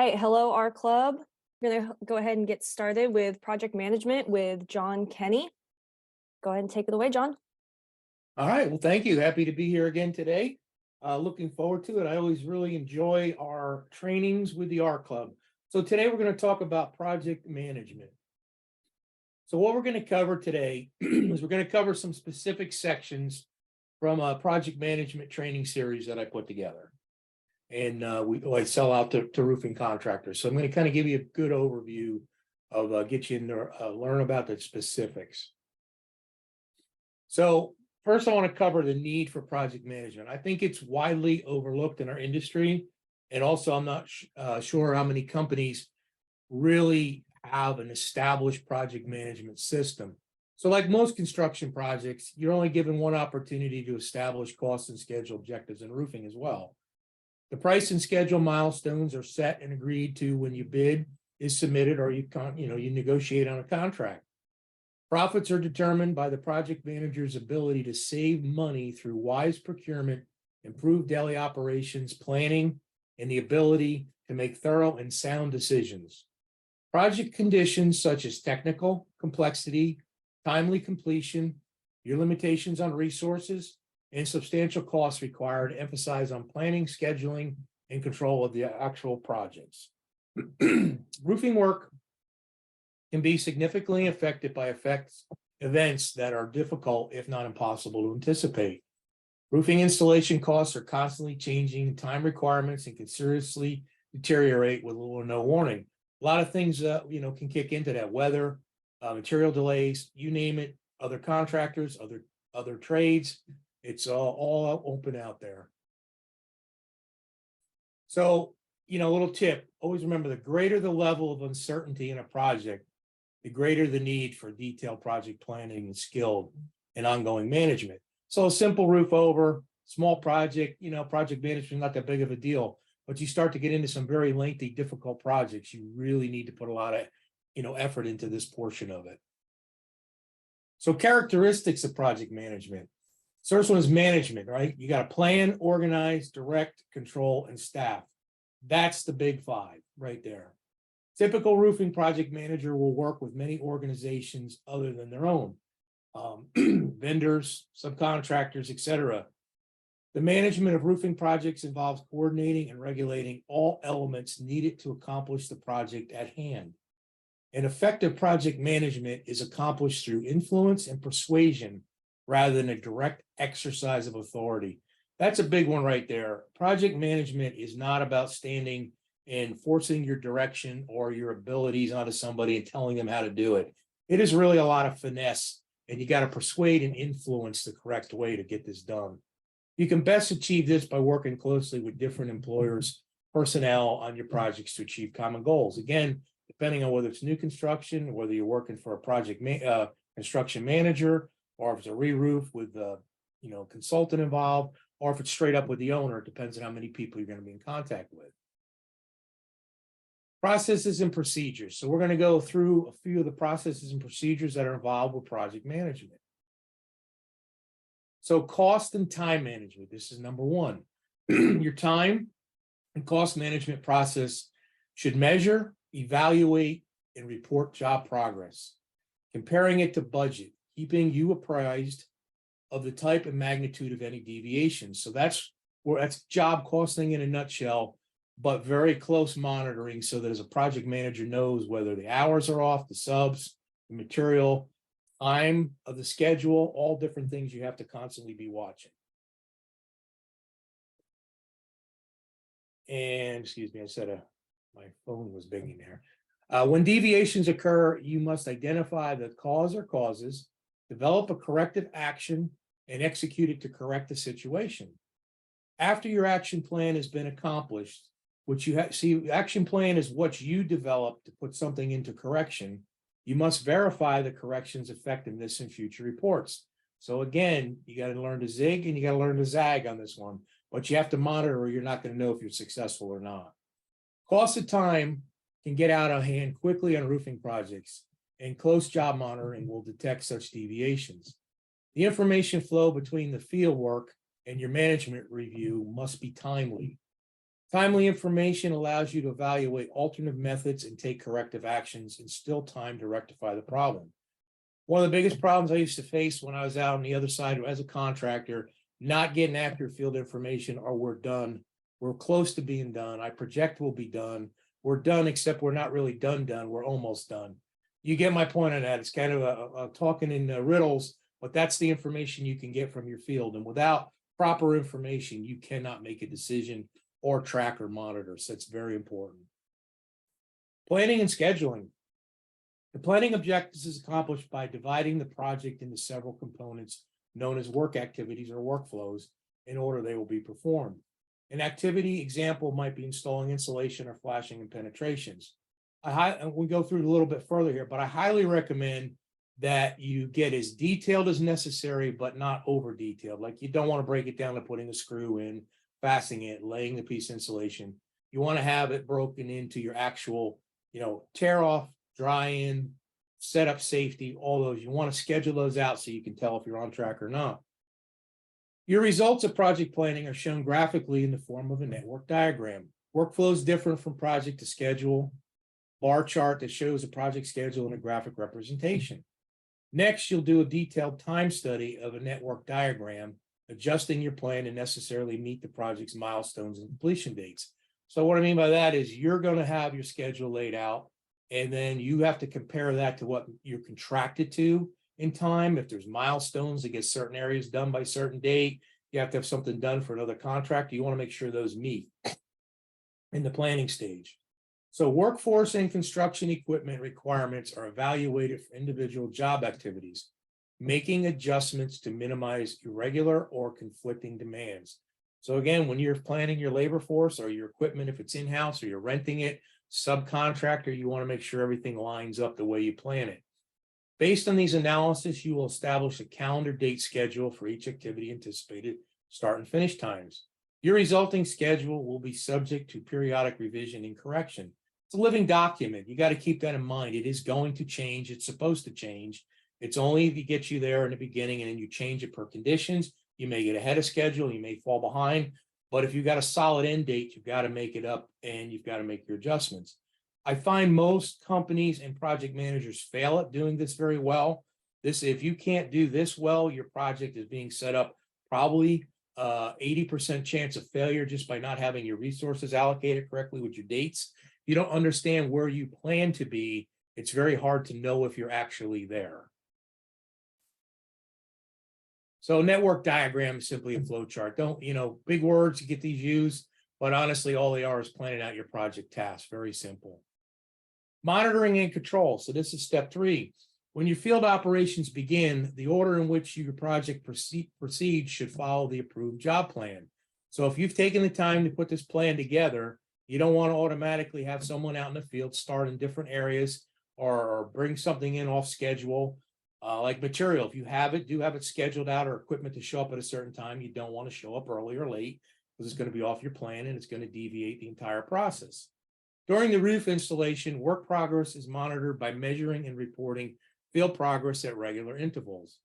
right, hello, our club. We're gonna go ahead and get started with project management with John Kenny. Go ahead and take it away, John. All right, well, thank you. Happy to be here again today. Looking forward to it. I always really enjoy our trainings with the R Club. So today we're going to talk about project management. So what we're going to cover today is we're going to cover some specific sections from a project management training series that I put together. And I sell out to roofing contractors. So I'm going to kind of give you a good overview of get you in there, learn about the specifics. So first, I want to cover the need for project management. I think it's widely overlooked in our industry. And also, I'm not sure how many companies really have an established project management system. So like most construction projects, you're only given one opportunity to establish cost and schedule objectives in roofing as well. The price and schedule milestones are set and agreed to when you bid is submitted or you negotiate on a contract. Profits are determined by the project manager's ability to save money through wise procurement, improved daily operations, planning, and the ability to make thorough and sound decisions. Project conditions such as technical complexity, timely completion, your limitations on resources, and substantial costs required emphasize on planning, scheduling, and control of the actual projects. Roofing work can be significantly affected by events that are difficult, if not impossible, to anticipate. Roofing installation costs are constantly changing, time requirements and can seriously deteriorate with little or no warning. A lot of things can kick into that: weather, material delays, you name it, other contractors, other trades. It's all open out there. So, a little tip: always remember, the greater the level of uncertainty in a project, the greater the need for detailed project planning and skilled and ongoing management. So a simple roof over, small project, project management is not that big of a deal, but you start to get into some very lengthy, difficult projects, you really need to put a lot of, effort into this portion of it. So characteristics of project management. First one is management, right? You got to plan, organize, direct, control, and staff. That's the big five right there. Typical roofing project manager will work with many organizations other than their own, vendors, subcontractors, etc. The management of roofing projects involves coordinating and regulating all elements needed to accomplish the project at hand. An effective project management is accomplished through influence and persuasion rather than a direct exercise of authority. That's a big one right there. Project management is not about standing and forcing your direction or your abilities onto somebody and telling them how to do it. It is really a lot of finesse, and you got to persuade and influence the correct way to get this done. You can best achieve this by working closely with different employers, personnel on your projects to achieve common goals. Again, depending on whether it's new construction, whether you're working for a project construction manager, or if it's a re-roof with a consultant involved, or if it's straight up with the owner, it depends on how many people you're going to be in contact with. Processes and procedures. So we're going to go through a few of the processes and procedures that are involved with project management. So cost and time management. This is number one. Your time and cost management process should measure, evaluate, and report job progress, comparing it to budget, keeping you apprised of the type and magnitude of any deviations. So that's job costing in a nutshell, but very close monitoring so that as a project manager knows whether the hours are off, the subs, the material, time of the schedule, all different things you have to constantly be watching. And excuse me, I said my phone was binging there. When deviations occur, you must identify the cause or causes, develop a corrective action, and execute it to correct the situation. After your action plan has been accomplished, which action plan is what you develop to put something into correction. You must verify the correction's effectiveness in future reports. So again, you got to learn to zig and you got to learn to zag on this one, but you have to monitor or you're not going to know if you're successful or not. Cost of time can get out of hand quickly on roofing projects, and close job monitoring will detect such deviations. The information flow between the field work and your management review must be timely. Timely information allows you to evaluate alternative methods and take corrective actions in still time to rectify the problem. One of the biggest problems I used to face when I was out on the other side as a contractor, not getting accurate field information, or we're done. We're close to being done. I project we'll be done. We're done, except we're not really done. We're almost done. You get my point on that. It's kind of a talking in riddles, but that's the information you can get from your field. And without proper information, you cannot make a decision or track or monitor. So it's very important. Planning and scheduling. The planning objectives is accomplished by dividing the project into several components known as work activities or workflows in order they will be performed. An activity example might be installing insulation or flashing and penetrations. We go through it a little bit further here, but I highly recommend that you get as detailed as necessary, but not over detailed. Like, you don't want to break it down to putting a screw in, fastening it, laying the piece of insulation. You want to have it broken into your actual, tear off, dry in, set up safety, all those. You want to schedule those out so you can tell if you're on track or not. Your results of project planning are shown graphically in the form of a network diagram. Workflow is different from project to schedule. Bar chart that shows a project schedule and a graphic representation. Next, you'll do a detailed time study of a network diagram, adjusting your plan to necessarily meet the project's milestones and completion dates. So what I mean by that is you're going to have your schedule laid out, and then you have to compare that to what you're contracted to in time. If there's milestones to get certain areas done by a certain date, you have to have something done for another contractor. You want to make sure those meet in the planning stage. So workforce and construction equipment requirements are evaluated for individual job activities, making adjustments to minimize irregular or conflicting demands. So again, when you're planning your labor force or your equipment, if it's in-house or you're renting it, subcontractor, you want to make sure everything lines up the way you plan it. Based on these analysis, you will establish a calendar date schedule for each activity, anticipated start and finish times. Your resulting schedule will be subject to periodic revision and correction. It's a living document. You got to keep that in mind. It is going to change. It's supposed to change. It's only if you get you there in the beginning and then you change it per conditions. You may get ahead of schedule. You may fall behind. But if you've got a solid end date, you've got to make it up and you've got to make your adjustments. I find most companies and project managers fail at doing this very well. If you can't do this well, your project is being set up probably 80% chance of failure just by not having your resources allocated correctly with your dates. You don't understand where you plan to be. It's very hard to know if you're actually there. So network diagram is simply a flow chart. Don't, big words, you get these used, but honestly, all they are is planning out your project tasks. Very simple. Monitoring and control. So this is step 3. When your field operations begin, the order in which your project proceeds should follow the approved job plan. So if you've taken the time to put this plan together, you don't want to automatically have someone out in the field start in different areas or bring something in off schedule. Like material, if you do have it scheduled out, or equipment to show up at a certain time, you don't want to show up early or late because it's going to be off your plan and it's going to deviate the entire process. During the roof installation, work progress is monitored by measuring and reporting field progress at regular intervals.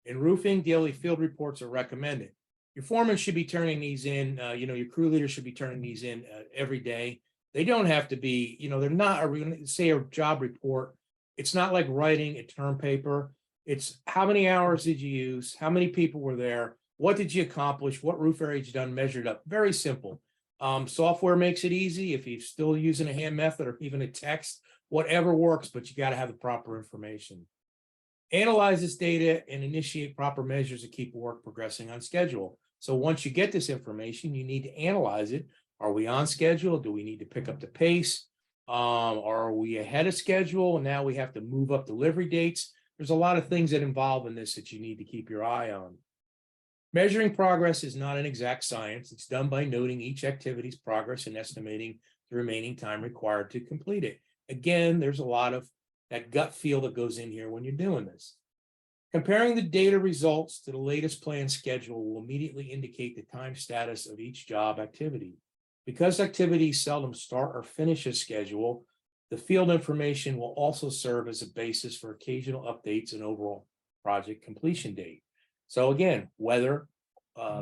In roofing, daily field reports are recommended. Your foreman should be turning these in, your crew leader should be turning these in every day. They don't have to be, they're not, we're going to say a job report. It's not like writing a term paper. It's how many hours did you use? How many people were there? What did you accomplish? What roof area you done? Measured up. Very simple. Software makes it easy. If you're still using a hand method or even a text, whatever works, but you got to have the proper information. Analyze this data and initiate proper measures to keep work progressing on schedule. So once you get this information, you need to analyze it. Are we on schedule? Do we need to pick up the pace? Are we ahead of schedule? And now we have to move up delivery dates. There's a lot of things that involve in this that you need to keep your eye on. Measuring progress is not an exact science. It's done by noting each activity's progress and estimating the remaining time required to complete it. Again, there's a lot of that gut feel that goes in here when you're doing this. Comparing the data results to the latest planned schedule will immediately indicate the time status of each job activity. Because activities seldom start or finish a schedule, the field information will also serve as a basis for occasional updates and overall project completion date. So again, weather,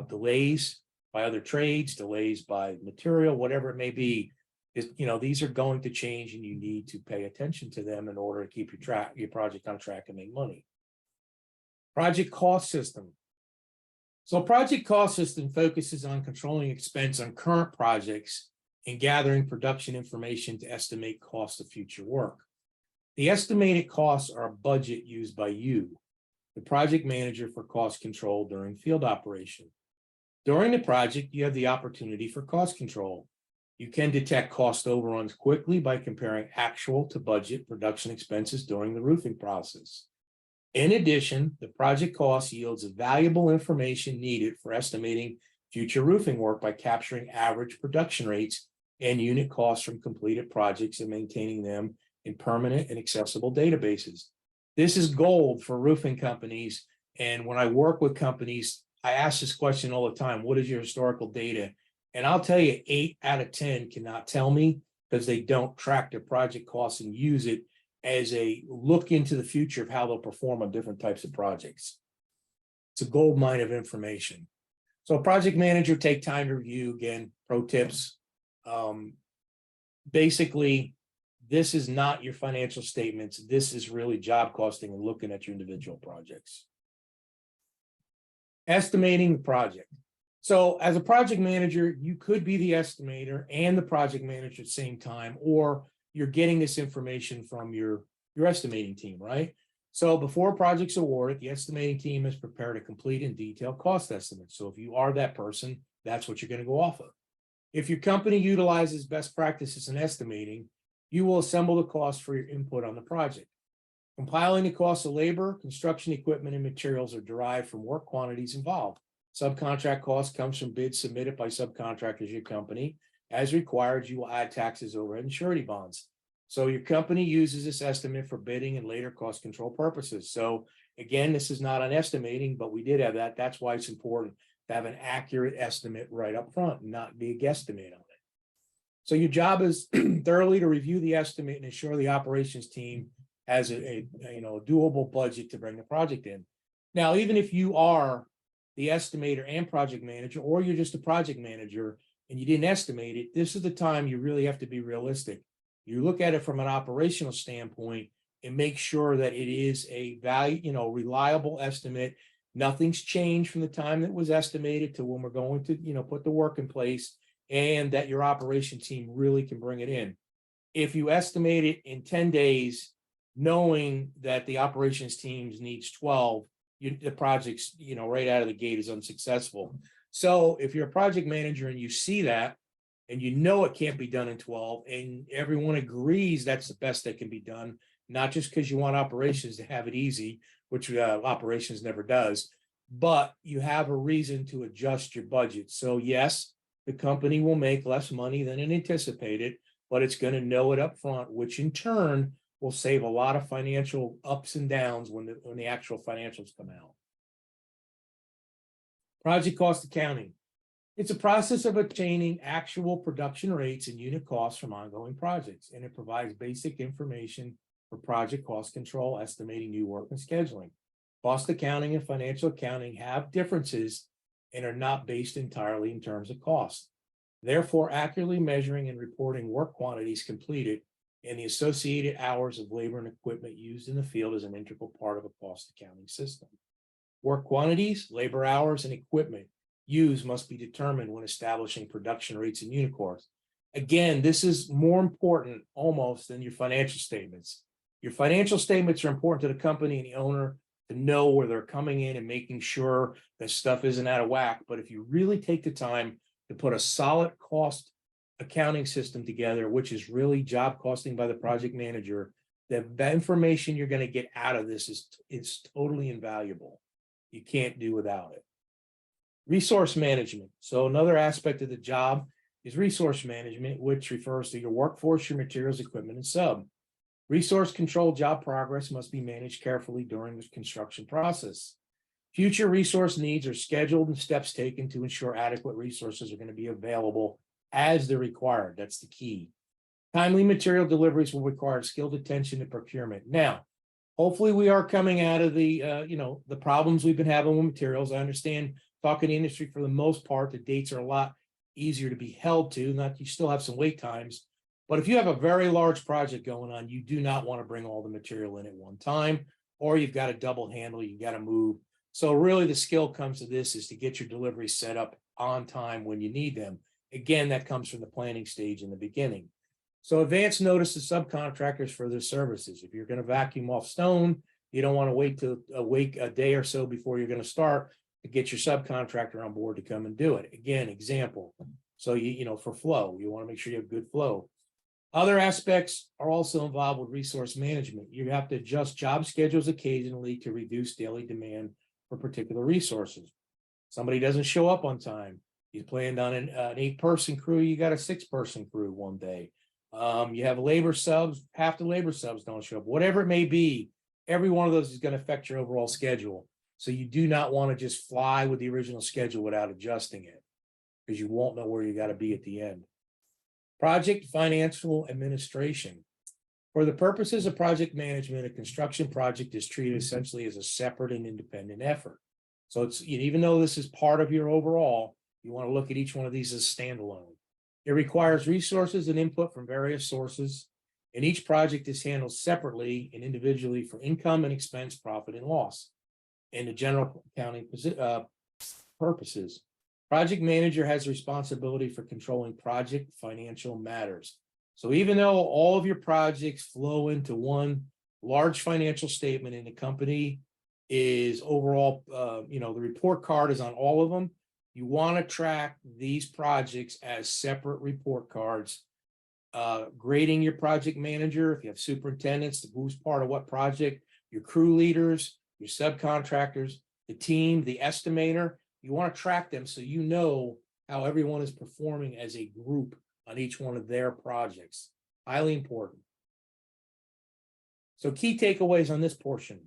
delays, by other trades, delays by material, whatever it may be. These are going to change and you need to pay attention to them in order to keep your project on track and make money. Project cost system. So project cost system focuses on controlling expense on current projects and gathering production information to estimate cost of future work. The estimated costs are a budget used by you, the project manager, for cost control during field operation. During the project, you have the opportunity for cost control. You can detect cost overruns quickly by comparing actual to budget production expenses during the roofing process. In addition, the project cost yields valuable information needed for estimating future roofing work by capturing average production rates and unit costs from completed projects and maintaining them in permanent and accessible databases. This is gold for roofing companies. And when I work with companies, I ask this question all the time: what is your historical data? And I'll tell you, 8 out of 10 cannot tell me, because they don't track their project costs and use it as a look into the future of how they'll perform on different types of projects. It's a gold mine of information. So a project manager, take time to review. Again, pro tips. Basically, this is not your financial statements. This is really job costing and looking at your individual projects. Estimating the project. So as a project manager, you could be the estimator and the project manager at the same time, or you're getting this information from your estimating team, right? So before a project's awarded, the estimating team has prepared a complete and detailed cost estimate. So if you are that person, that's what you're going to go off of. If your company utilizes best practices in estimating, you will assemble the cost for your input on the project. Compiling the cost of labor, construction equipment, and materials are derived from work quantities involved. Subcontract cost comes from bids submitted by subcontractors to your company. As required, you will add taxes, overhead, and surety bonds. So your company uses this estimate for bidding and later cost control purposes. So again, this is not an estimating, but we did have that. That's why it's important to have an accurate estimate right up front and not be a guesstimate on it. So your job is thoroughly to review the estimate and ensure the operations team has a doable budget to bring the project in. Now, even if you are the estimator and project manager, or you're just a project manager and you didn't estimate it, this is the time you really have to be realistic. You look at it from an operational standpoint and make sure that it is a reliable estimate. Nothing's changed from the time that was estimated to when we're going to, put the work in place, and that your operation team really can bring it in. If you estimate it in 10 days, knowing that the operations teams needs 12, the project's, right out of the gate is unsuccessful. So if you're a project manager and you see that, and it can't be done in 12, and everyone agrees that's the best that can be done, not just because you want operations to have it easy, which operations never does, but you have a reason to adjust your budget. So yes, the company will make less money than it anticipated, but it's going to know it up front, which in turn will save a lot of financial ups and downs when the actual financials come out. Project cost accounting. It's a process of obtaining actual production rates and unit costs from ongoing projects, and it provides basic information for project cost control, estimating new work, and scheduling. Cost accounting and financial accounting have differences and are not based entirely in terms of cost. Therefore, accurately measuring and reporting work quantities completed and the associated hours of labor and equipment used in the field is an integral part of a cost accounting system. Work quantities, labor hours, and equipment used must be determined when establishing production rates and unit costs. Again, this is more important almost than your financial statements. Your financial statements are important to the company and the owner to know where they're coming in and making sure that stuff isn't out of whack. But if you really take the time to put a solid cost accounting system together, which is really job costing by the project manager, the information you're going to get out of this is totally invaluable. You can't do without it. Resource management. So another aspect of the job is resource management, which refers to your workforce, your materials, equipment, and sub. Resource control job progress must be managed carefully during the construction process. Future resource needs are scheduled and steps taken to ensure adequate resources are going to be available as they're required. That's the key. Timely material deliveries will require skilled attention to procurement. Now, hopefully we are coming out of the problems we've been having with materials. I understand talking industry for the most part, the dates are a lot easier to be held to. Not, you still have some wait times, but if you have a very large project going on, you do not want to bring all the material in at one time, or you've got a double handle, you got to move. So really the skill comes to this is to get your deliveries set up on time when you need them. Again, that comes from the planning stage in the beginning. So advance notice to subcontractors for their services. If you're going to vacuum off stone, you don't want to wait till a day or so before you're going to start to get your subcontractor on board to come and do it. Again, example. So you know, for flow, you want to make sure you have good flow. Other aspects are also involved with resource management. You have to adjust job schedules occasionally to reduce daily demand for particular resources. Somebody doesn't show up on time. You planned on an 8-person crew, you got a 6-person crew one day. You have labor subs, half the labor subs don't show up, whatever it may be. Every one of those is going to affect your overall schedule. So you do not want to just fly with the original schedule without adjusting it, because you won't know where you got to be at the end. Project financial administration. For the purposes of project management, a construction project is treated essentially as a separate and independent effort. So it's, even though this is part of your overall, you want to look at each one of these as standalone. It requires resources and input from various sources, and each project is handled separately and individually for income and expense, profit and loss, and the general accounting purposes. Project manager has responsibility for controlling project financial matters. So even though all of your projects flow into one large financial statement and the company is overall, the report card is on all of them, you want to track these projects as separate report cards. Grading your project manager, if you have superintendents, who's part of what project, your crew leaders, your subcontractors, the team, the estimator, you want to track them so you know how everyone is performing as a group on each one of their projects. Highly important. So key takeaways on this portion.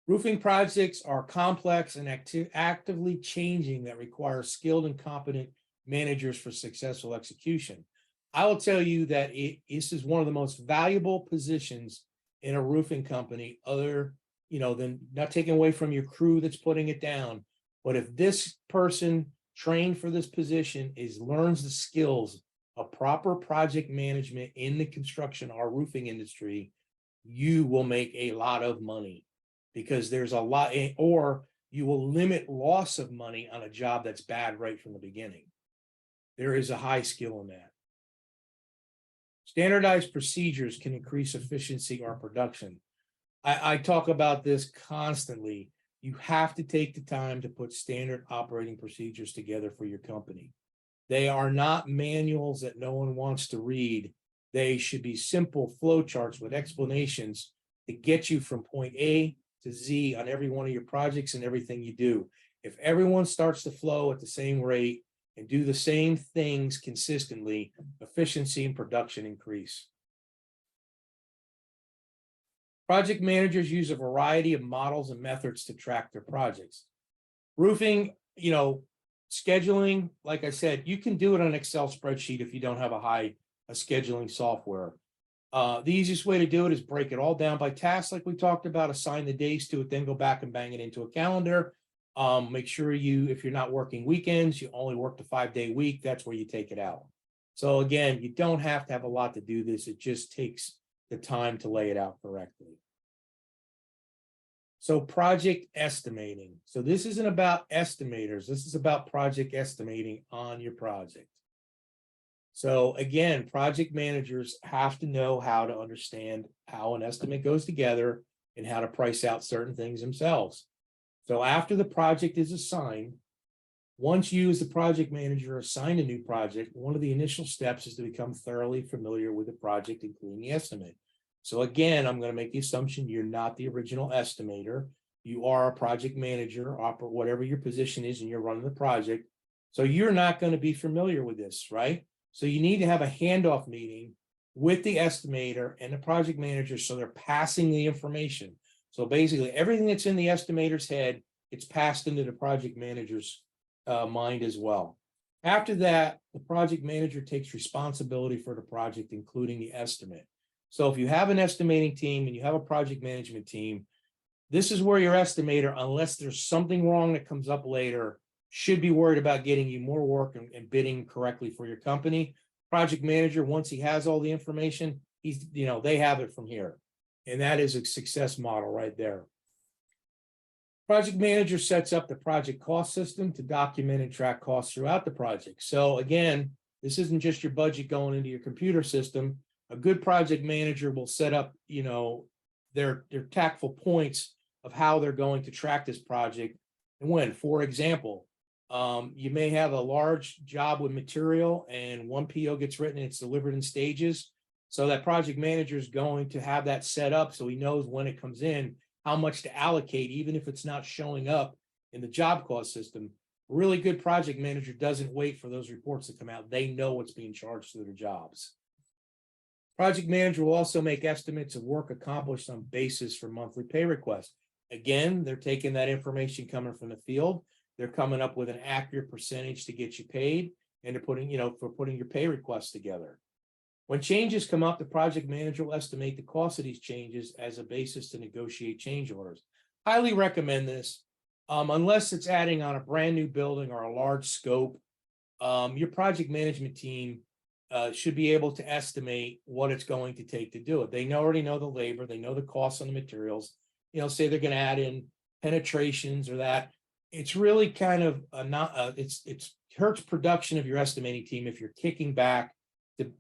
Roofing projects are complex and actively changing that require skilled and competent managers for successful execution. I will tell you that this is one of the most valuable positions in a roofing company, than not taking away from your crew that's putting it down. But if this person trained for this position learns the skills of proper project management in the construction or roofing industry, you will make a lot of money, because there's a lot, or you will limit loss of money on a job that's bad right from the beginning. There is a high skill in that. Standardized procedures can increase efficiency or production. I talk about this constantly. You have to take the time to put standard operating procedures together for your company. They are not manuals that no one wants to read. They should be simple flow charts with explanations to get you from point A to Z on every one of your projects and everything you do. If everyone starts to flow at the same rate and do the same things consistently, efficiency and production increase. Project managers use a variety of models and methods to track their projects. Roofing, scheduling, like I said, you can do it on an Excel spreadsheet if you don't have a scheduling software. The easiest way to do it is break it all down by tasks, like we talked about, assign the days to it, then go back and bang it into a calendar. Make sure if you're not working weekends, you only work the 5-day week, that's where you take it out. So again, you don't have to have a lot to do this. It just takes the time to lay it out correctly. So project estimating. So this isn't about estimators. This is about project estimating on your project. So again, project managers have to know how to understand how an estimate goes together and how to price out certain things themselves. So after the project is assigned, once you as the project manager assign a new project, one of the initial steps is to become thoroughly familiar with the project, including the estimate. So again, I'm going to make the assumption you're not the original estimator. You are a project manager, whatever your position is, and you're running the project. So you're not going to be familiar with this, right? So you need to have a handoff meeting with the estimator and the project manager so they're passing the information. So basically everything that's in the estimator's head, it's passed into the project manager's mind as well. After that, the project manager takes responsibility for the project, including the estimate. So if you have an estimating team and you have a project management team, This is where your estimator, unless there's something wrong that comes up later, should be worried about getting you more work and bidding correctly for your company. Project manager, once he has all the information, they have it from here. And that is a success model right there. Project manager sets up the project cost system to document and track costs throughout the project. So again, this isn't just your budget going into your computer system. A good project manager will set up, their tactful points of how they're going to track this project and when. For example, you may have a large job with material and one PO gets written and it's delivered in stages. So that project manager is going to have that set up so he knows when it comes in, how much to allocate, even if it's not showing up in the job cost system. A really good project manager doesn't wait for those reports to come out. They know what's being charged to their jobs. Project manager will also make estimates of work accomplished on basis for monthly pay requests. Again, they're taking that information coming from the field. They're coming up with an accurate percentage to get you paid, and they're putting, for putting your pay requests together. When changes come up, the project manager will estimate the cost of these changes as a basis to negotiate change orders. Highly recommend this. Unless it's adding on a brand new building or a large scope, your project management team should be able to estimate what it's going to take to do it. They already know the labor, they know the costs on the materials. Say they're going to add in penetrations or that. It's really kind of it hurts production of your estimating team if you're kicking back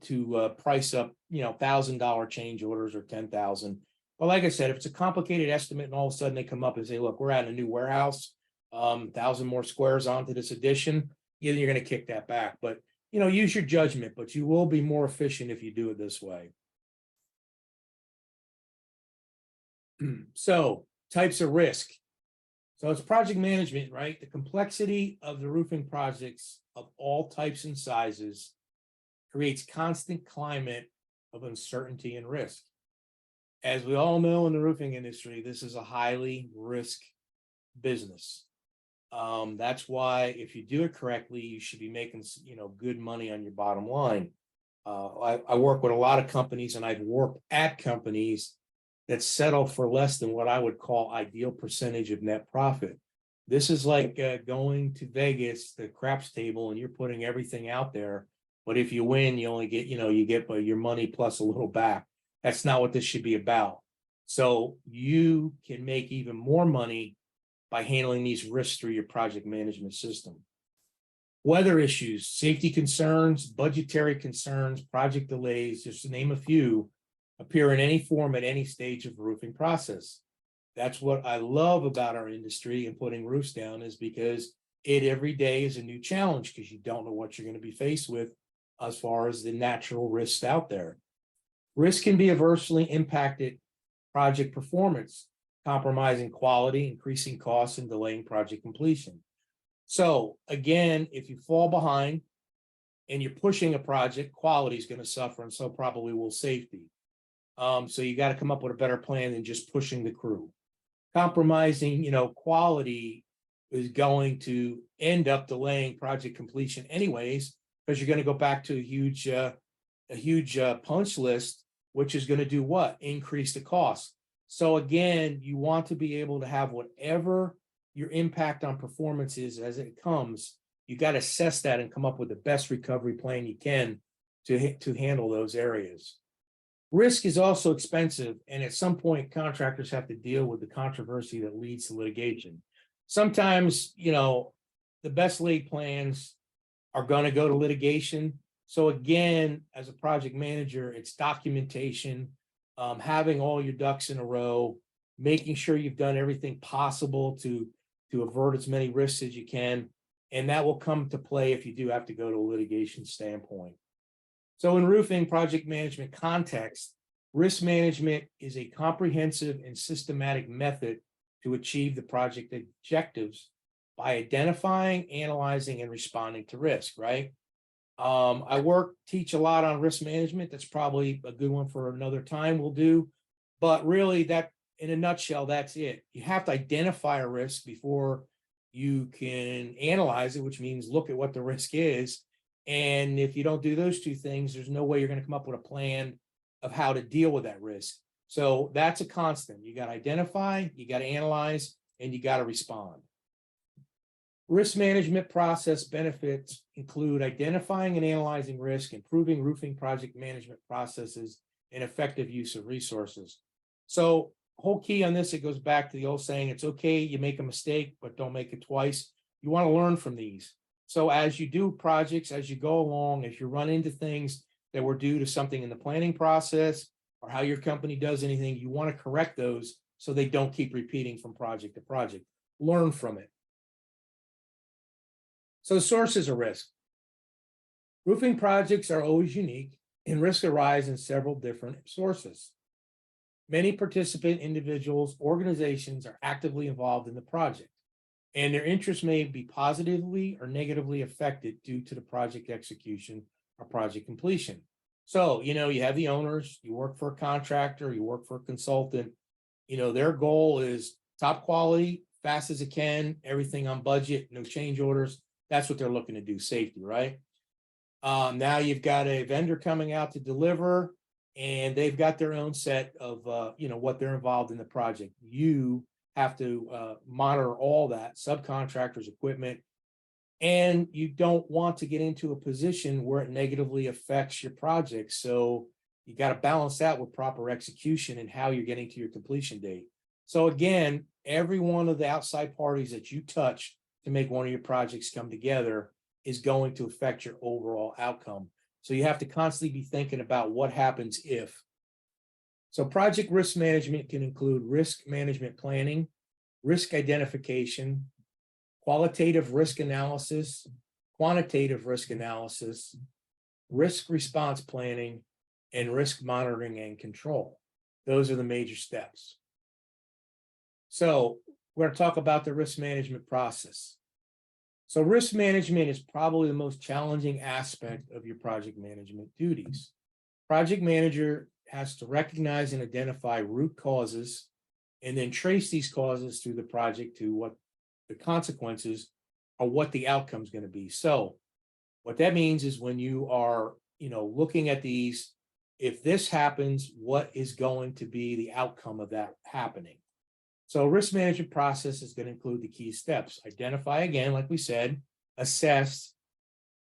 to price up, $1,000 change orders or 10,000. But like I said, if it's a complicated estimate and all of a sudden they come up and say, look, we're adding a new warehouse, 1,000 more squares onto this addition, you're going to kick that back. But, use your judgment, but you will be more efficient if you do it this way. So types of risk. So it's project management, right? The complexity of the roofing projects of all types and sizes creates constant climate of uncertainty and risk. As we all know in the roofing industry, this is a highly risk business. That's why if you do it correctly, you should be making, good money on your bottom line. I work with a lot of companies, and I've worked at companies that settle for less than what I would call ideal percentage of net profit. This is like going to Vegas, the craps table, and you're putting everything out there. But if you win, you only get, you get your money plus a little back. That's not what this should be about. So you can make even more money by handling these risks through your project management system. Weather issues, safety concerns, budgetary concerns, project delays, just to name a few, appear in any form at any stage of the roofing process. That's what I love about our industry and putting roofs down, is because every day is a new challenge, because you don't know what you're going to be faced with as far as the natural risks out there. Risk can be adversely impacted project performance, compromising quality, increasing costs, and delaying project completion. So again, if you fall behind and you're pushing a project, quality is going to suffer, and so probably will safety. So you got to come up with a better plan than just pushing the crew. Compromising, quality is going to end up delaying project completion anyways, because you're going to go back to a huge punch list, which is going to do what? Increase the cost. So again, you want to be able to have whatever your impact on performance is as it comes. You got to assess that and come up with the best recovery plan you can to handle those areas. Risk is also expensive, and at some point, contractors have to deal with the controversy that leads to litigation. Sometimes, the best laid plans are going to go to litigation. So again, as a project manager, it's documentation, having all your ducks in a row, making sure you've done everything possible to avert as many risks as you can. And that will come to play if you do have to go to a litigation standpoint. So in roofing project management context, risk management is a comprehensive and systematic method to achieve the project objectives by identifying, analyzing, and responding to risk, right? I teach a lot on risk management. That's probably a good one for another time we'll do. But really, that in a nutshell, that's it. You have to identify a risk before you can analyze it, which means look at what the risk is. And if you don't do those two things, there's no way you're going to come up with a plan of how to deal with that risk. So that's a constant. You got to identify, you got to analyze, and you got to respond. Risk management process benefits include identifying and analyzing risk, improving roofing project management processes, and effective use of resources. So whole key on this, it goes back to the old saying, it's okay, you make a mistake, but don't make it twice. You want to learn from these. So as you do projects, as you go along, as you run into things that were due to something in the planning process or how your company does anything, you want to correct those so they don't keep repeating from project to project. Learn from it. So sources of risk. Roofing projects are always unique and risks arise in several different sources. Many participant individuals, organizations are actively involved in the project, and their interests may be positively or negatively affected due to the project execution or project completion. So, you have the owners, you work for a contractor, you work for a consultant, their goal is top quality, fast as it can, everything on budget, no change orders. That's what they're looking to do, safety, right? Now you've got a vendor coming out to deliver, and they've got their own set of, what they're involved in the project. You have to monitor all that, subcontractors, equipment, and you don't want to get into a position where it negatively affects your project. So you got to balance that with proper execution and how you're getting to your completion date. So again, every one of the outside parties that you touch to make one of your projects come together is going to affect your overall outcome. So you have to constantly be thinking about what happens if. So project risk management can include risk management planning, risk identification, qualitative risk analysis, quantitative risk analysis, risk response planning, and risk monitoring and control. Those are the major steps. So we're going to talk about the risk management process. So risk management is probably the most challenging aspect of your project management duties. Project manager has to recognize and identify root causes and then trace these causes through the project to what the consequences or what the outcome is going to be. So what that means is when you are, looking at these, if this happens, what is going to be the outcome of that happening? So risk management process is going to include the key steps. Identify, again, like we said, assess,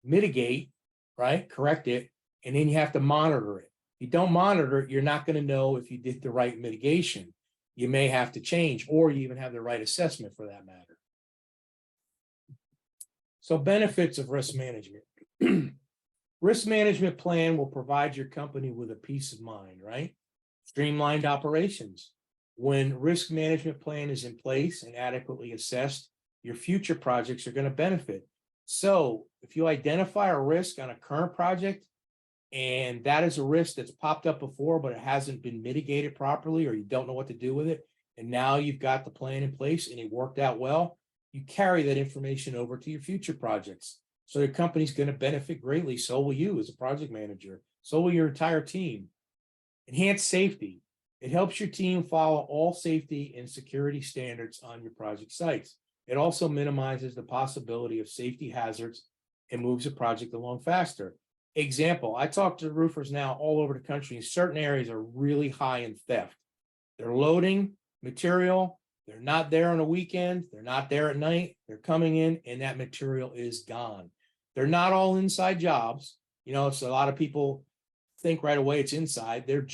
mitigate, right? Correct it. And then you have to monitor it. If you don't monitor it, you're not going to know if you did the right mitigation. You may have to change, or you even have the right assessment for that matter. So benefits of risk management. Risk management plan will provide your company with a peace of mind, right? Streamlined operations. When risk management plan is in place and adequately assessed, your future projects are going to benefit. So if you identify a risk on a current project, and that is a risk that's popped up before, but it hasn't been mitigated properly, or you don't know what to do with it, and now you've got the plan in place and it worked out well, you carry that information over to your future projects. So your company's going to benefit greatly. So will you as a project manager. So will your entire team. Enhanced safety. It helps your team follow all safety and security standards on your project sites. It also minimizes the possibility of safety hazards and moves the project along faster. Example, I talk to roofers now all over the country. Certain areas are really high in theft. They're loading material. They're not there on a weekend. They're not there at night. They're coming in and that material is gone. They're not all inside jobs. So a lot of people think right away it's inside. There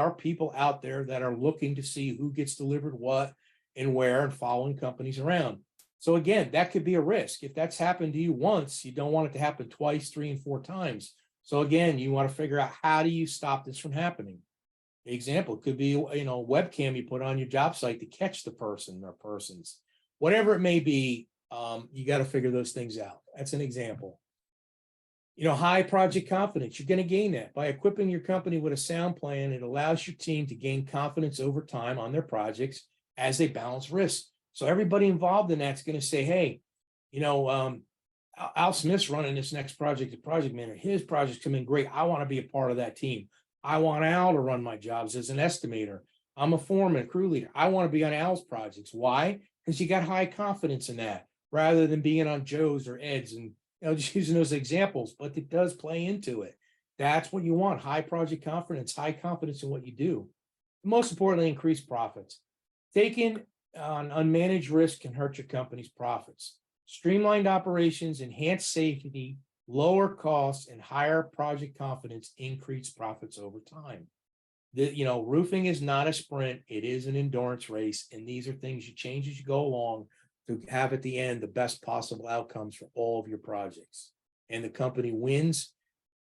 are people out there that are looking to see who gets delivered what and where and following companies around. So again, that could be a risk. If that's happened to you once, you don't want it to happen twice, 3 and 4 times. So again, you want to figure out, how do you stop this from happening? Example, it could be, webcam you put on your job site to catch the person or persons. Whatever it may be, you got to figure those things out. That's an example. High project confidence, you're going to gain that by equipping your company with a sound plan. It allows your team to gain confidence over time on their projects as they balance risks. So everybody involved in that's going to say, hey, Al Smith's running this next project, the project manager, his projects come in great. I want to be a part of that team. I want Al to run my jobs as an estimator. I'm a foreman, crew leader. I want to be on Al's projects. Why? Because you got high confidence in that, rather than being on Joe's or Ed's and just using those examples, but it does play into it. That's what you want. High project confidence, high confidence in what you do. Most importantly, increase profits. Taking on unmanaged risk can hurt your company's profits. Streamlined operations, enhanced safety, lower costs, and higher project confidence increase profits over time. Roofing is not a sprint, it is an endurance race, and these are things you change as you go along to have at the end the best possible outcomes for all of your projects. And the company wins,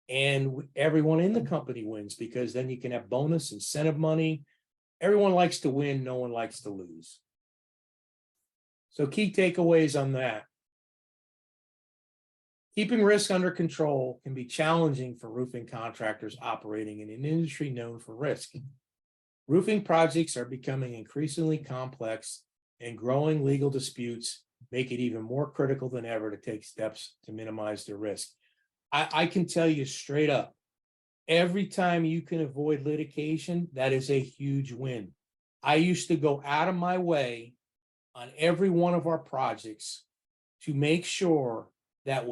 and everyone in the company wins, because then you can have bonus, incentive money. Everyone likes to win, no one likes to lose. So key takeaways on that. Keeping risk under control can be challenging for roofing contractors operating in an industry known for risk. Roofing projects are becoming increasingly complex, and growing legal disputes make it even more critical than ever to take steps to minimize the risk. I can tell you straight up, every time you can avoid litigation, that is a huge win. I used to go out of my way on every one of our projects to make sure that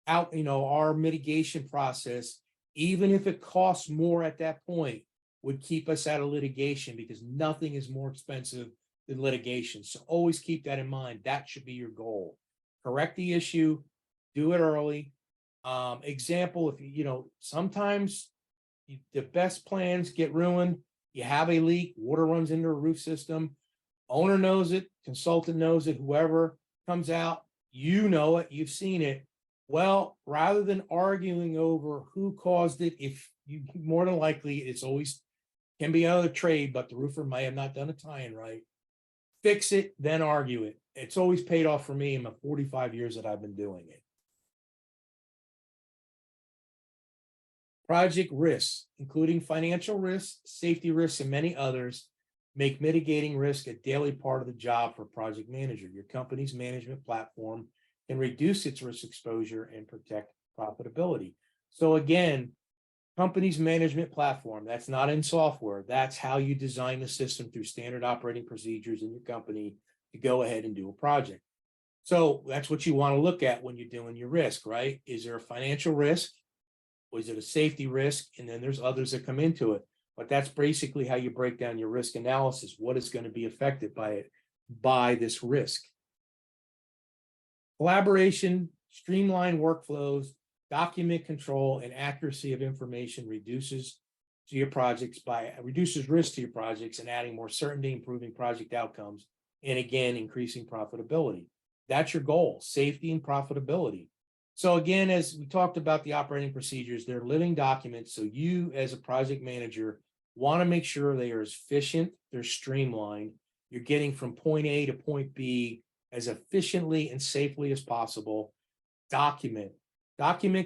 our mitigation process, even if it costs more at that point, would keep us out of litigation, because nothing is more expensive than litigation. So always keep that in mind. That should be your goal. Correct the issue, do it early. Example, sometimes the best plans get ruined. You have a leak, water runs into a roof system. Owner knows it, consultant knows it, whoever comes out, you know it, you've seen it. Well, rather than arguing over who caused it, if you more than likely, it's always can be another trade, but the roofer may have not done a tie-in right. Fix it, then argue it. It's always paid off for me in the 45 years that I've been doing it. Project risks, including financial risks, safety risks, and many others, make mitigating risk a daily part of the job for project manager. Your company's management platform can reduce its risk exposure and protect profitability. So again, company's management platform, that's not in software. That's how you design the system through standard operating procedures in your company to go ahead and do a project. So that's what you want to look at when you're doing your risk, right? Is there a financial risk? Was it a safety risk? And then there's others that come into it. But that's basically how you break down your risk analysis. What is going to be affected by this risk? Collaboration, streamlined workflows, document control, and accuracy of information reduces risk to your projects and adding more certainty, improving project outcomes, and again, increasing profitability. That's your goal, safety and profitability. So again, as we talked about the operating procedures, they're living documents. So you as a project manager want to make sure they are as efficient, they're streamlined. You're getting from point A to point B as efficiently and safely as possible. Document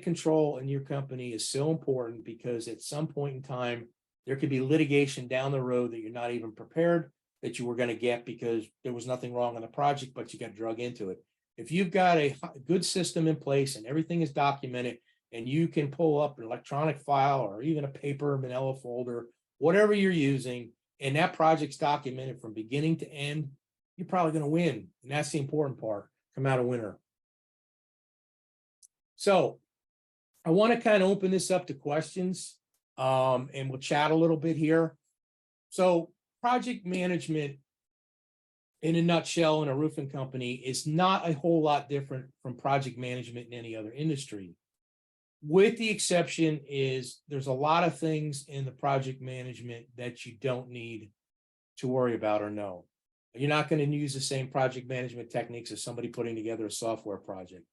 control in your company is so important, because at some point in time, there could be litigation down the road that you're not even prepared that you were going to get, because there was nothing wrong on the project, but you got drug into it. If you've got a good system in place and everything is documented, and you can pull up an electronic file or even a paper manila folder, whatever you're using, and that project's documented from beginning to end, you're probably going to win. And that's the important part, come out a winner. So I want to kind of open this up to questions, and we'll chat a little bit here. So project management, in a nutshell, in a roofing company, is not a whole lot different from project management in any other industry. With the exception is there's a lot of things in the project management that you don't need to worry about or know. You're not going to use the same project management techniques as somebody putting together a software project.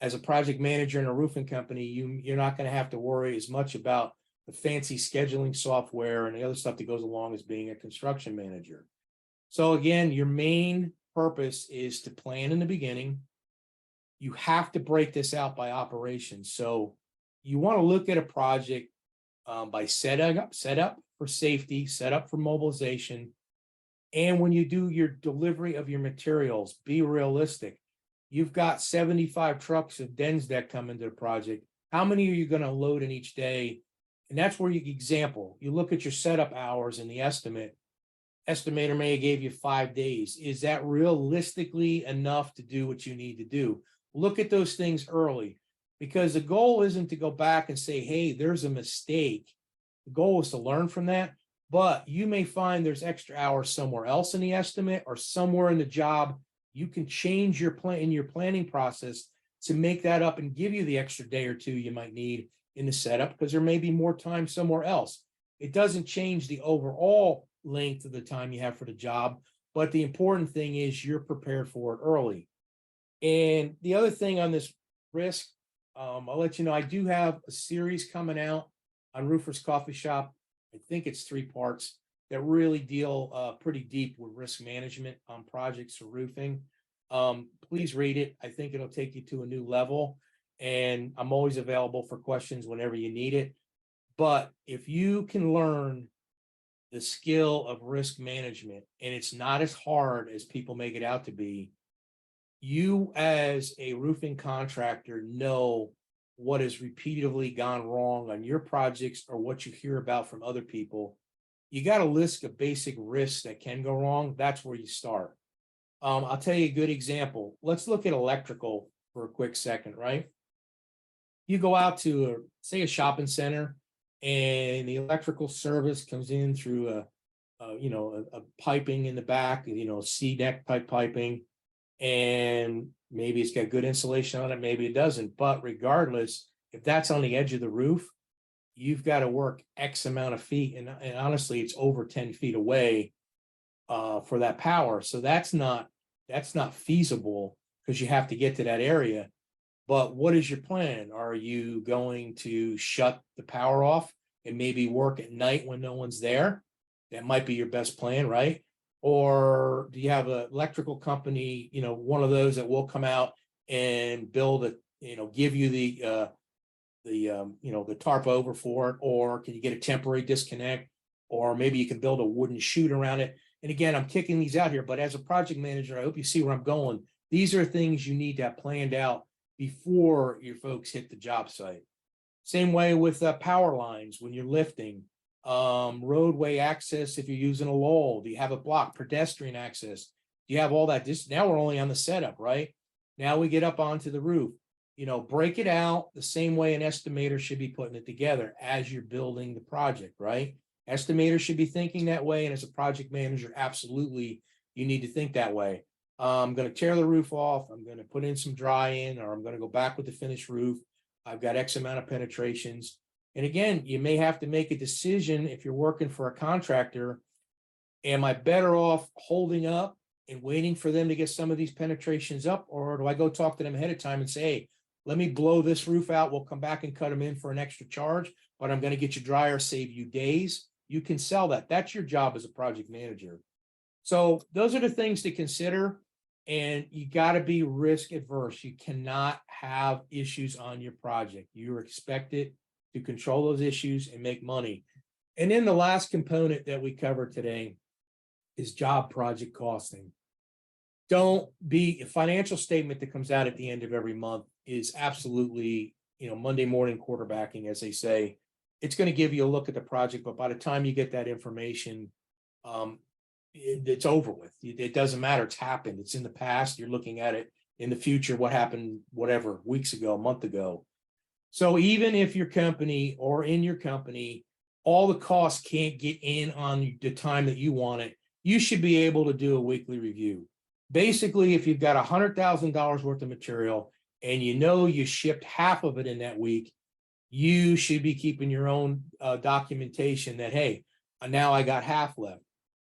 As a project manager in a roofing company, you're not going to have to worry as much about the fancy scheduling software and the other stuff that goes along as being a construction manager. So again, your main purpose is to plan in the beginning. You have to break this out by operations. So you want to look at a project by setup for safety, setup for mobilization. And when you do your delivery of your materials, be realistic. You've got 75 trucks of Dens that come into the project. How many are you going to load in each day? And that's where you look at your setup hours and the estimator may have gave you 5 days. Is that realistically enough to do what you need to do? Look at those things early, because the goal isn't to go back and say, hey, there's a mistake. The goal is to learn from that, but you may find there's extra hours somewhere else in the estimate or somewhere in the job. You can change your plan in your planning process to make that up and give you the extra day or two you might need in the setup, because there may be more time somewhere else. It doesn't change the overall length of the time you have for the job, but the important thing is you're prepared for it early. And the other thing on this risk, I'll let you know, I do have a series coming out on Roofer's Coffee Shop. I think it's 3 parts that really deal pretty deep with risk management on projects for roofing. Please read it. I think it'll take you to a new level. And I'm always available for questions whenever you need it. But if you can learn the skill of risk management, and it's not as hard as people make it out to be, you as a roofing contractor know what has repeatedly gone wrong on your projects or what you hear about from other people. You got a list of basic risks that can go wrong. That's where you start. I'll tell you a good example. Let's look at electrical for a quick second, right? You go out to say a shopping center, and the electrical service comes in through a piping in the back, C-deck pipe piping, and maybe it's got good insulation on it, maybe it doesn't. But regardless, if that's on the edge of the roof, you've got to work X amount of feet, and honestly, it's over 10 feet away for that power. So that's not feasible, because you have to get to that area. But what is your plan? Are you going to shut the power off and maybe work at night when no one's there? That might be your best plan, right? Or do you have an electrical company, one of those that will come out and build give you the tarp over for it? Or can you get a temporary disconnect? Or maybe you can build a wooden chute around it. And again, I'm kicking these out here, but as a project manager, I hope you see where I'm going. These are things you need to have planned out before your folks hit the job site. Same way with power lines when you're lifting, roadway access. If you're using a lull, do you have a block? Pedestrian access, do you have all that? Now we're only on the setup, right? Now we get up onto the roof. Break it out the same way an estimator should be putting it together as you're building the project, right? Estimators should be thinking that way, and as a project manager, absolutely, you need to think that way. I'm going to tear the roof off. I'm going to put in some dry in, or I'm going to go back with the finished roof. I've got X amount of penetrations. And again, you may have to make a decision if you're working for a contractor. Am I better off holding up and waiting for them to get some of these penetrations up? Or do I go talk to them ahead of time and say, hey, let me blow this roof out. We'll come back and cut them in for an extra charge, but I'm going to get you drier, save you days. You can sell that. That's your job as a project manager. So those are the things to consider. And you got to be risk adverse. You cannot have issues on your project. You're expected to control those issues and make money. And then the last component that we cover today is job project costing. Don't be a financial statement that comes out at the end of every month is absolutely, Monday morning quarterbacking, as they say. It's going to give you a look at the project, but by the time you get that information, it's over with. It doesn't matter. It's happened. It's in the past. You're looking at it in the future. What happened, whatever, weeks ago, a month ago. So even if your company or in your company, all the costs can't get in on the time that you want it, you should be able to do a weekly review. Basically, if you've got $100,000 worth of material and you shipped half of it in that week, you should be keeping your own documentation that, hey, now I got half left.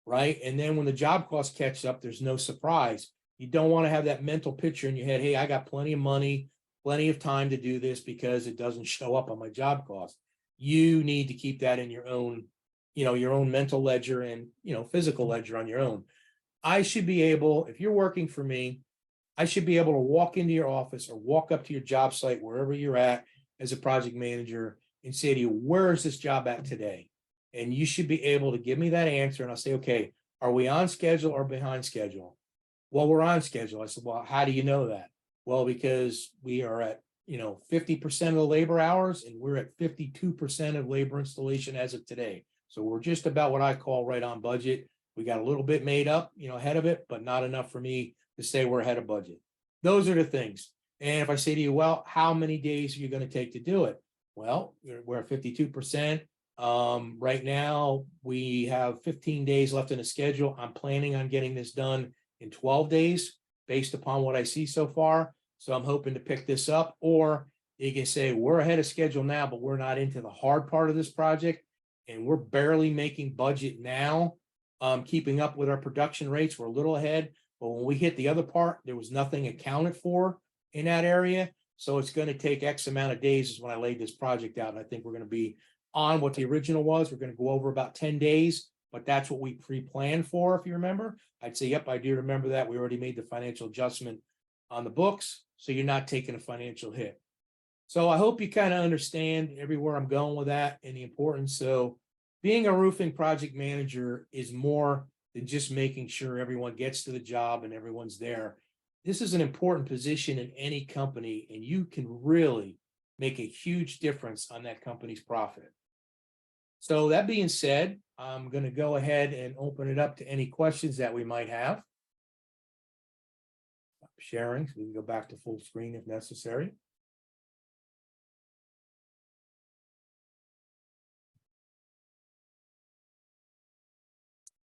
Right. And then when the job cost catches up, there's no surprise. You don't want to have that mental picture in your head. Hey, I got plenty of money, plenty of time to do this because it doesn't show up on my job cost. You need to keep that in your own, your own mental ledger and, physical ledger on your own. I should be able, if you're working for me, I should be able to walk into your office or walk up to your job site, wherever you're at as a project manager, and say to you, where is this job at today? And you should be able to give me that answer. And I'll say, okay, are we on schedule or behind schedule? Well, we're on schedule. I said, well, how do you know that? Well, because we are at, 50% of the labor hours, and we're at 52% of labor installation as of today. So we're just about what I call right on budget. We got a little bit made up, ahead of it, but not enough for me to say we're ahead of budget. Those are the things. And if I say to you, well, how many days are you going to take to do it? Well, we're at 52%. Right now, we have 15 days left in the schedule. I'm planning on getting this done in 12 days based upon what I see so far. So I'm hoping to pick this up, or you can say we're ahead of schedule now, but we're not into the hard part of this project. And we're barely making budget now, keeping up with our production rates. We're a little ahead, but when we hit the other part, there was nothing accounted for in that area. So it's going to take X amount of days is when I laid this project out. And I think we're going to be on what the original was. We're going to go over about 10 days, but that's what we pre-planned for. If you remember, I'd say, yep, I do remember that. We already made the financial adjustment on the books. So you're not taking a financial hit. So I hope you kind of understand everywhere I'm going with that and the importance. So being a roofing project manager is more than just making sure everyone gets to the job and everyone's there. This is an important position in any company, and you can really make a huge difference on that company's profit. So that being said, I'm going to go ahead and open it up to any questions that we might have. Sharing, so we can go back to full screen if necessary.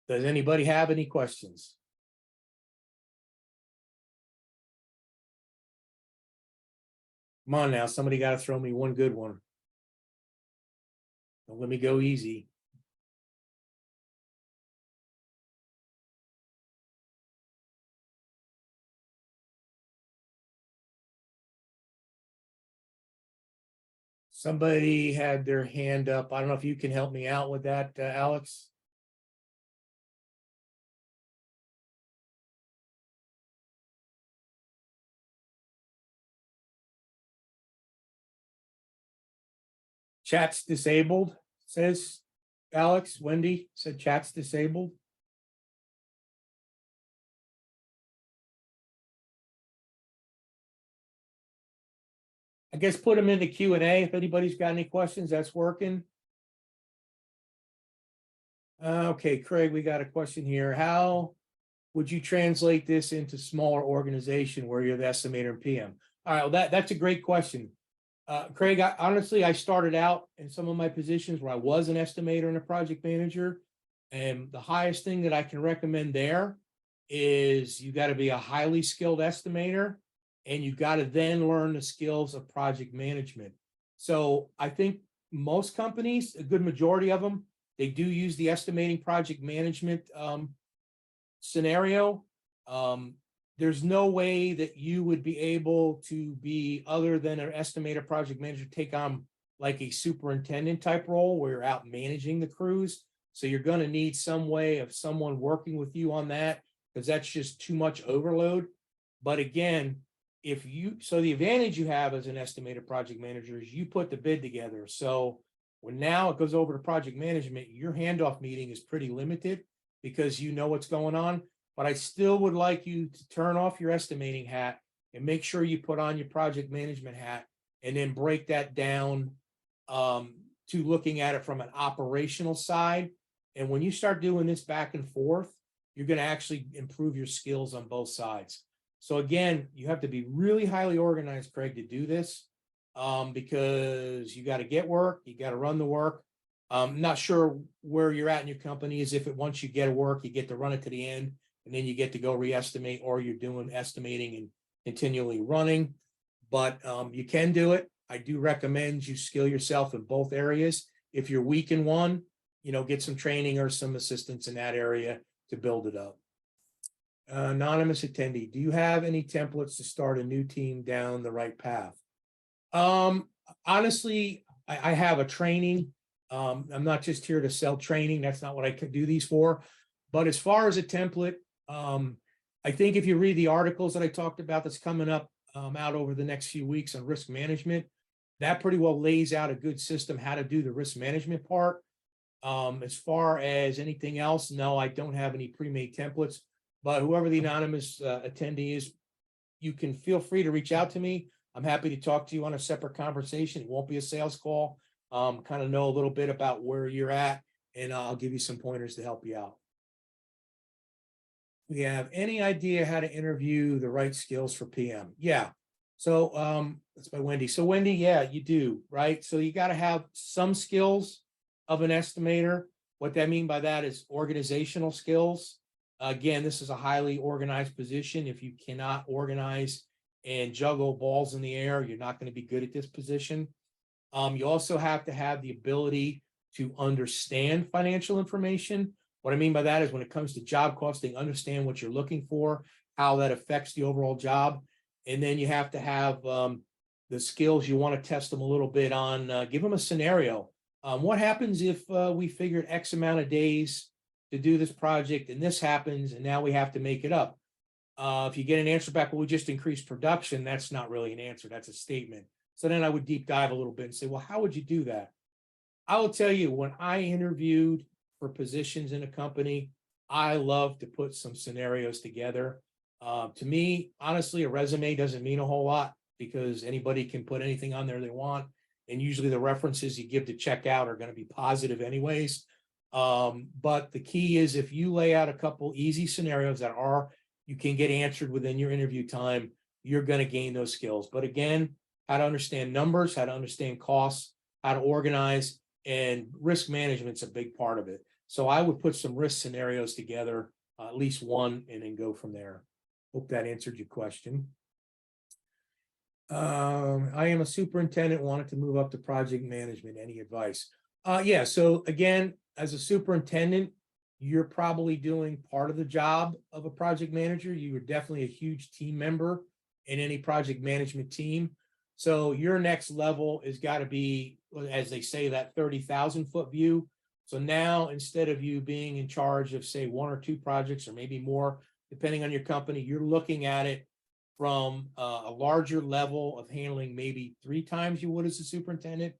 Does anybody have any questions? Come on now, somebody got to throw me one good one. Don't let me go easy. Somebody had their hand up. I don't know if you can help me out with that, Alex. Chat's disabled, says Alex. Wendy said chat's disabled. I guess put them in the Q&A if anybody's got any questions. That's working. Okay, Craig, we got a question here. How would you translate this into smaller organization where you're the estimator and PM? All right, well, that's a great question. Craig, honestly, I started out in some of my positions where I was an estimator and a project manager. And the highest thing that I can recommend there is you got to be a highly skilled estimator, and you got to then learn the skills of project management. So I think most companies, a good majority of them, they do use the estimating project management scenario. There's no way that you would be able to be, other than an estimator project manager, take on like a superintendent type role where you're out managing the crews. So you're going to need some way of someone working with you on that, because that's just too much overload. But again, so the advantage you have as an estimator project manager is you put the bid together. So when now it goes over to project management, your handoff meeting is pretty limited because you know what's going on. But I still would like you to turn off your estimating hat and make sure you put on your project management hat, and then break that down to looking at it from an operational side. And when you start doing this back and forth, you're going to actually improve your skills on both sides. So again, you have to be really highly organized, Craig, to do this, because you got to get work, you got to run the work. I'm not sure where you're at in your company, is if once you get work, you get to run it to the end, and then you get to go re-estimate, or you're doing estimating and continually running. But you can do it. I do recommend you skill yourself in both areas. If you're weak in one, get some training or some assistance in that area to build it up. Anonymous attendee, do you have any templates to start a new team down the right path? Honestly, I have a training. I'm not just here to sell training. That's not what I could do these for. But as far as a template, I think if you read the articles that I talked about that's coming up out over the next few weeks on risk management, that pretty well lays out a good system how to do the risk management part. As far as anything else, no, I don't have any pre-made templates. But whoever the anonymous attendee is, you can feel free to reach out to me. I'm happy to talk to you on a separate conversation. It won't be a sales call. Kind of know a little bit about where you're at, and I'll give you some pointers to help you out. We have any idea how to interview the right skills for PM? Yeah. So that's by Wendy. So Wendy, yeah, you do, right? So you got to have some skills. of an estimator. What I mean by that is organizational skills. Again, this is a highly organized position. If you cannot organize and juggle balls in the air, you're not going to be good at this position. You also have to have the ability to understand financial information. What I mean by that is when it comes to job costing, understand what you're looking for, how that affects the overall job. And then you have to have the skills. You want to test them a little bit on, give them a scenario. What happens if we figured X amount of days to do this project and this happens and now we have to make it up? If you get an answer back, well, we just increased production, that's not really an answer, that's a statement. So then I would deep dive a little bit and say, well, how would you do that? I will tell you, when I interviewed for positions in a company, I love to put some scenarios together. To me, honestly, a resume doesn't mean a whole lot because anybody can put anything on there they want. And usually the references you give to check out are going to be positive anyways. But the key is if you lay out a couple easy scenarios that you can get answered within your interview time, you're going to gain those skills. But again, how to understand numbers, how to understand costs, how to organize, and risk management's a big part of it. So I would put some risk scenarios together, at least one, and then go from there. Hope that answered your question. I am a superintendent, wanted to move up to project management. Any advice? Yeah, so again, as a superintendent, you're probably doing part of the job of a project manager. You are definitely a huge team member in any project management team. So your next level has got to be, as they say, that 30,000 foot view. So now, instead of you being in charge of, say, 1 or 2 projects or maybe more, depending on your company, you're looking at it from a larger level of handling maybe 3 times you would as a superintendent,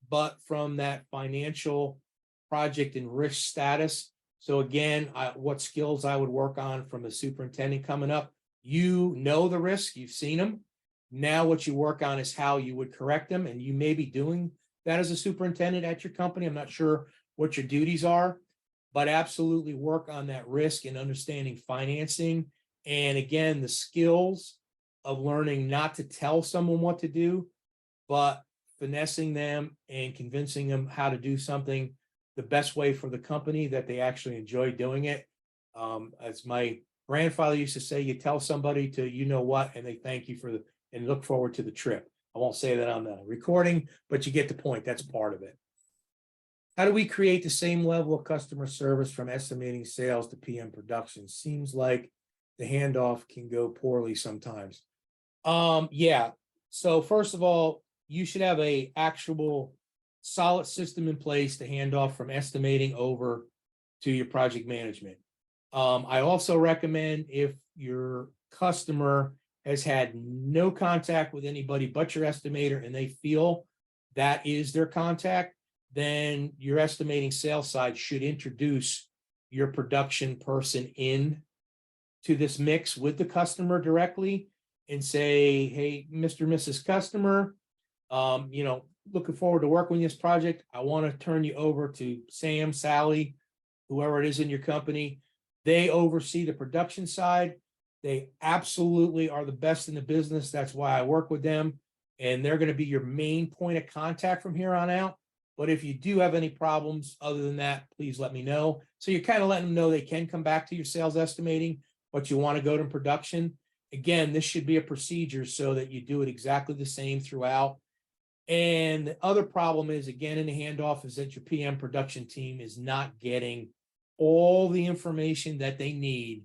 but from that financial project and risk status. So again, what skills I would work on from a superintendent coming up, you know the risk, you've seen them. Now what you work on is how you would correct them, and you may be doing that as a superintendent at your company. I'm not sure what your duties are, but absolutely work on that risk and understanding financing. And again, the skills of learning not to tell someone what to do, but finessing them and convincing them how to do something the best way for the company that they actually enjoy doing it. As my grandfather used to say, you tell somebody to, you know what, and they thank you for and look forward to the trip. I won't say that on the recording, but you get the point. That's part of it. How do we create the same level of customer service from estimating sales to PM production? Seems like the handoff can go poorly sometimes. Yeah. So first of all, you should have a actual solid system in place to hand off from estimating over to your project management. I also recommend, if your customer has had no contact with anybody but your estimator and they feel that is their contact, then your estimating sales side should introduce your production person in to this mix with the customer directly and say, hey, Mr. Mrs. Customer, looking forward to working with this project. I want to turn you over to Sam, Sally, whoever it is in your company. They oversee the production side. They absolutely are the best in the business. That's why I work with them. And they're going to be your main point of contact from here on out. But if you do have any problems other than that, please let me know. So you're kind of letting them know they can come back to your sales estimating, but you want to go to production. Again, this should be a procedure so that you do it exactly the same throughout. And the other problem is, again, in the handoff, is that your PM production team is not getting all the information that they need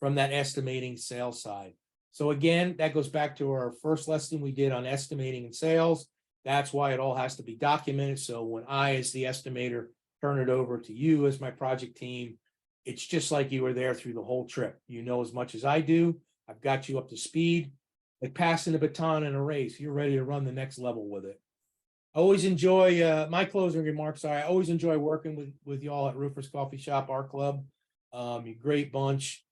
from that estimating sales side. So again, that goes back to our first lesson we did on estimating and sales. That's why it all has to be documented. So when I, as the estimator, turn it over to you as my project team, it's just like you were there through the whole trip. You know as much as I do. I've got you up to speed. Like passing the baton in a race, you're ready to run the next level with it. I always enjoy my closing remarks. I always enjoy working with y'all at Roofer's Coffee Shop, our club. You're a great bunch.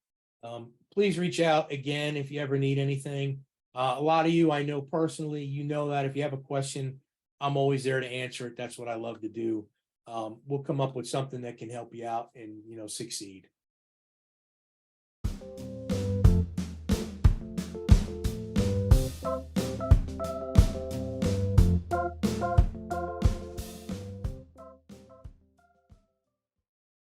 Please reach out again if you ever need anything. A lot of you I know personally, you know that if you have a question, I'm always there to answer it. That's what I love to do. We'll come up with something that can help you out and, succeed.